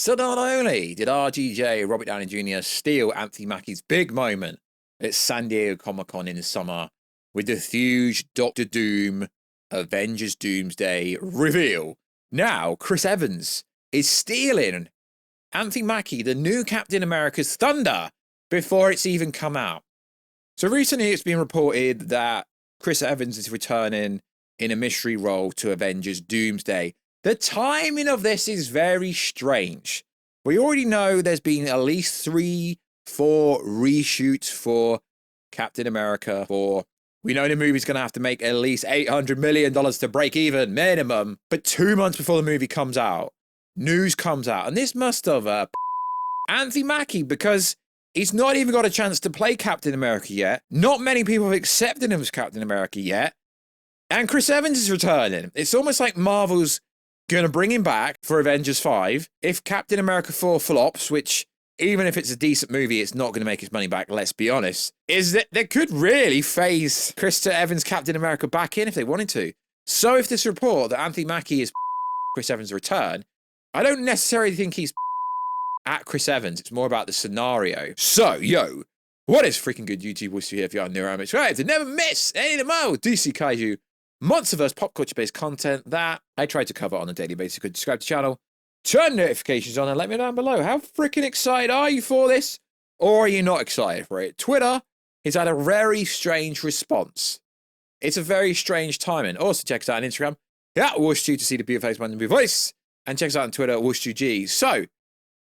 So not only did RGJ Robert Downey Jr. steal Anthony Mackie's big moment at San Diego Comic-Con in the summer with the huge Doctor Doom Avengers Doomsday reveal, now Chris Evans is stealing Anthony Mackie, the new Captain America's thunder, before it's even come out. So recently it's been reported that Chris Evans is returning in a mystery role to Avengers Doomsday. The timing of this is very strange. We already know there's been at least 3-4 reshoots for Captain America 4. We know the movie's going to have to make at least $800 million to break even, minimum. But 2 months before the movie comes out, news comes out. And this must have Anthony Mackie, because he's not even got a chance to play Captain America yet. Not many people have accepted him as Captain America yet. And Chris Evans is returning. It's almost like Marvel's going to bring him back for Avengers 5. If Captain America 4 flops, which even if it's a decent movie, it's not going to make his money back, let's be honest, is that they could really phase Chris Evans Captain America back in if they wanted to. So if this report that Anthony Mackie is Chris Evans' return, I don't necessarily think he's at Chris Evans. It's more about the scenario. So, yo, what is freaking good YouTube? We'll see if you're on Neuromics. Right, to never miss any of the more DC Kaiju Monsterverse pop culture based content that I try to cover on a daily basis. You could subscribe to the channel, turn notifications on, and let me know down below. How freaking excited are you for this? Or are you not excited for it? Twitter has had a very strange response. It's a very strange timing. Also, check us out on Instagram at Reshoots to see the beautiful face, man, and beautiful voice. And check us out on Twitter at Reshoots. So,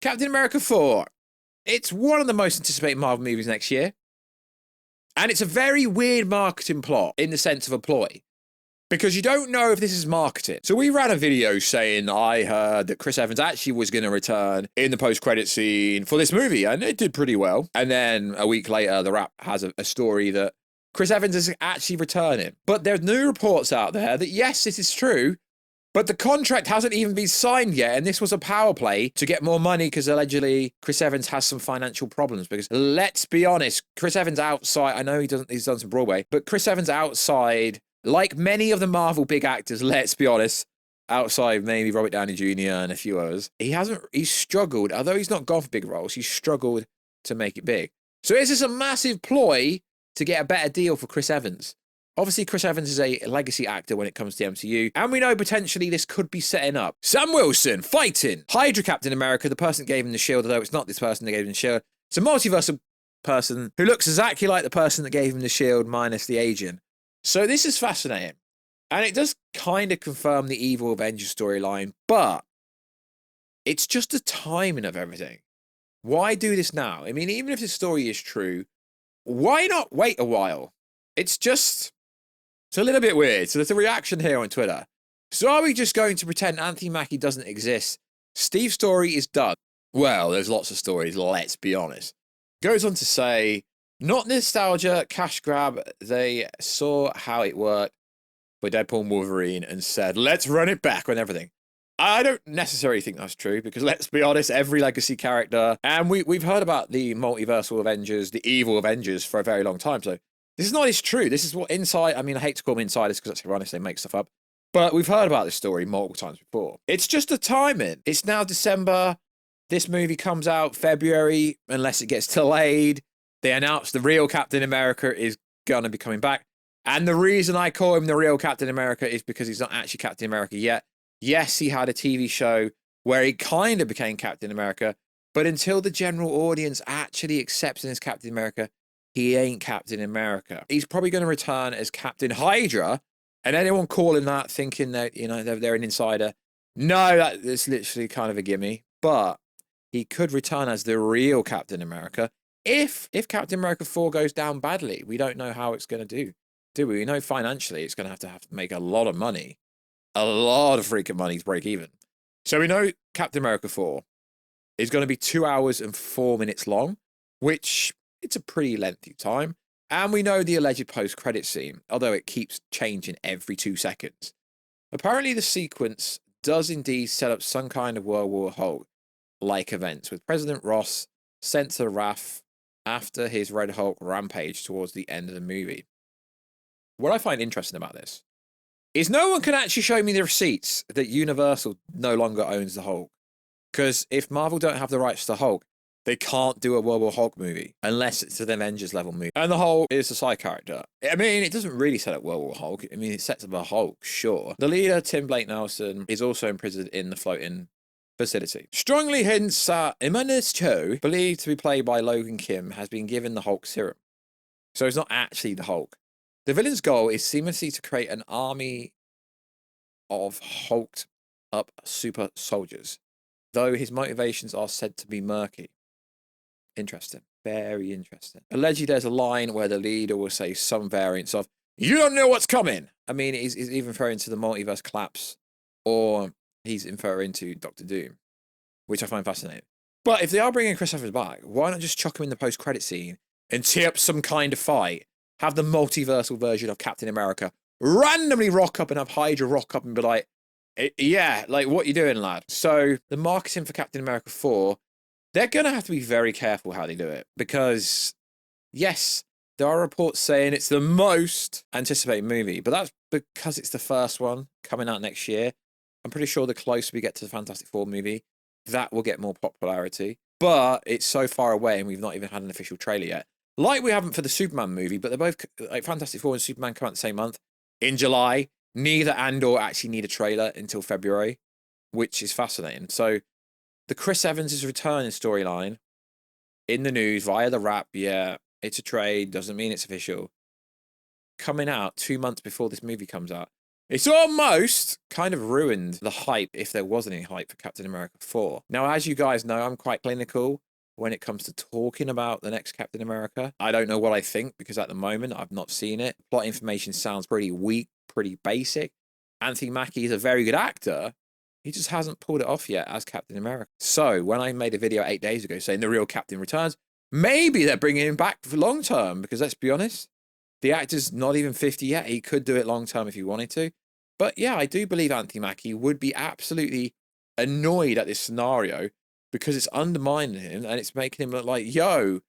Captain America 4. It's one of the most anticipated Marvel movies next year. And it's a very weird marketing plot in the sense of a ploy, because you don't know if this is marketing. So we ran a video saying I heard that Chris Evans actually was going to return in the post-credit scene for this movie, and it did pretty well. And then a week later, The Wrap has a story that Chris Evans is actually returning. But there's new reports out there that, yes, this is true, but the contract hasn't even been signed yet, and this was a power play to get more money because allegedly Chris Evans has some financial problems. Because let's be honest, Chris Evans outside, I know he's done some Broadway, but Chris Evans outside, like many of the Marvel big actors, let's be honest, outside maybe Robert Downey Jr. and a few others, he's struggled, although he's not gone for big roles, he's struggled to make it big. So is this a massive ploy to get a better deal for Chris Evans? Obviously, Chris Evans is a legacy actor when it comes to the MCU, and we know potentially this could be setting up Sam Wilson fighting Hydra Captain America, the person that gave him the shield, although it's not this person that gave him the shield. It's a multiversal person who looks exactly like the person that gave him the shield minus the agent. So this is fascinating. And it does kind of confirm the evil Avengers storyline, but it's just the timing of everything. Why do this now? I mean, even if the story is true, why not wait a while? It's a little bit weird. So there's a reaction here on Twitter. So are we just going to pretend Anthony Mackie doesn't exist? Steve's story is done. Well, there's lots of stories, let's be honest. Goes on to say, not nostalgia, cash grab. They saw how it worked for Deadpool and Wolverine and said, let's run it back on everything. I don't necessarily think that's true, because let's be honest, every legacy character, and we've heard about the multiversal Avengers, the evil Avengers for a very long time. So this is not as true. This is what inside, I mean, I hate to call them insiders because that's ironic, they make stuff up. But we've heard about this story multiple times before. It's just the timing. It's now December. This movie comes out February, unless it gets delayed. They announced the real Captain America is going to be coming back. And the reason I call him the real Captain America is because he's not actually Captain America yet. Yes, he had a TV show where he kind of became Captain America, but until the general audience actually accepts him as Captain America, he ain't Captain America. He's probably going to return as Captain Hydra, and anyone calling that thinking that, you know, they're an insider, no, that's literally kind of a gimme. But he could return as the real Captain America if Captain America 4 goes down badly. We don't know how it's going to do we? We know financially it's going to have to make a lot of money. A lot of freaking money to break even. So we know Captain America 4 is going to be 2 hours and 4 minutes long, which it's a pretty lengthy time. And we know the alleged post-credit scene, although it keeps changing every 2 seconds. Apparently the sequence does indeed set up some kind of World War Hulk-like events, with President Ross sent to Wrath after his Red Hulk rampage towards the end of the movie. What I find interesting about this is no one can actually show me the receipts that Universal no longer owns the Hulk. Because if Marvel don't have the rights to Hulk, they can't do a World War Hulk movie unless it's an Avengers level movie. And the Hulk is a side character. I mean, it doesn't really set up World War Hulk. I mean, it sets up a Hulk, sure. The leader, Tim Blake Nelson, is also imprisoned in the floating facility. Strongly hints that Imanus Cho, believed to be played by Logan Kim, has been given the Hulk serum. So it's not actually the Hulk. The villain's goal is seamlessly to create an army of hulked up super soldiers, though his motivations are said to be murky. Interesting. Very interesting. Allegedly, there's a line where the leader will say some variants of, "You don't know what's coming." I mean, he's even referring to the multiverse collapse, or he's inferring to Doctor Doom, which I find fascinating. But if they are bringing Chris Evans back, why not just chuck him in the post-credit scene and tee up some kind of fight? Have the multiversal version of Captain America randomly rock up and have Hydra rock up and be like, yeah, like, what you doing, lad? So the marketing for Captain America 4, they're going to have to be very careful how they do it. Because, yes, there are reports saying it's the most anticipated movie, but that's because it's the first one coming out next year. I'm pretty sure the closer we get to the Fantastic Four movie, that will get more popularity. But it's so far away and we've not even had an official trailer yet. Like we haven't for the Superman movie, but they're both, like, Fantastic Four and Superman come out the same month in July. Neither Andor actually need a trailer until February, which is fascinating. So the Chris Evans' return storyline in the news via the Wrap, yeah, it's a trade, doesn't mean it's official. Coming out 2 months before this movie comes out. It's almost kind of ruined the hype, if there was any hype, for Captain America 4. Now, as you guys know, I'm quite clinical when it comes to talking about the next Captain America. I don't know what I think, because at the moment, I've not seen it. Plot information sounds pretty weak, pretty basic. Anthony Mackie is a very good actor. He just hasn't pulled it off yet as Captain America. So when I made a video 8 days ago saying the real Captain returns, maybe they're bringing him back for long term, because let's be honest, the actor's not even 50 yet. He could do it long term if he wanted to. But yeah, I do believe Anthony Mackie would be absolutely annoyed at this scenario, because it's undermining him and it's making him look like, yo,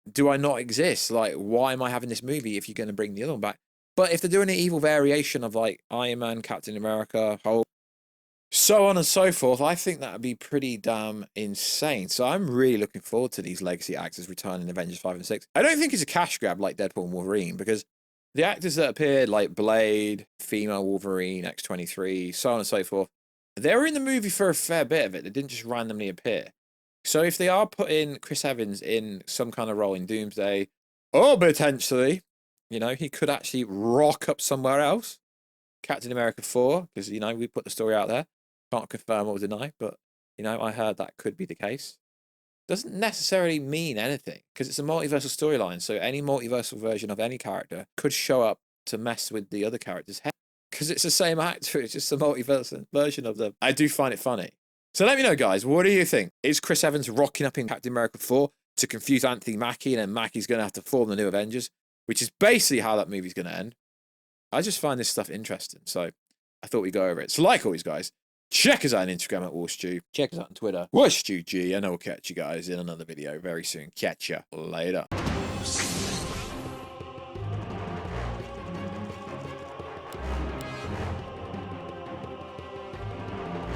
do I not exist? Like, why am I having this movie if you're going to bring the other one back? But if they're doing an evil variation of, like, Iron Man, Captain America, Hulk, so on and so forth, I think that would be pretty damn insane. So I'm really looking forward to these legacy actors returning in Avengers 5 and 6. I don't think it's a cash grab like Deadpool and Wolverine, because the actors that appeared, like Blade, female Wolverine, X-23, so on and so forth, they were in the movie for a fair bit of it. They didn't just randomly appear. So if they are putting Chris Evans in some kind of role in Doomsday, or potentially, you know, he could actually rock up somewhere else. Captain America 4, because, you know, we put the story out there. Can't confirm or deny, but, you know, I heard that could be the case. Doesn't necessarily mean anything, because it's a multiversal storyline. So any multiversal version of any character could show up to mess with the other character's head. Because it's the same actor, it's just a multiversal version of them. I do find it funny. So let me know, guys, what do you think? Is Chris Evans rocking up in Captain America 4 to confuse Anthony Mackie, and then Mackie's going to have to form the new Avengers, which is basically how that movie's going to end? I just find this stuff interesting, so I thought we'd go over it. So like always, guys, check us out on Instagram at WarStew. Check us out on Twitter, WarStewG, and I'll catch you guys in another video very soon. Catch ya later.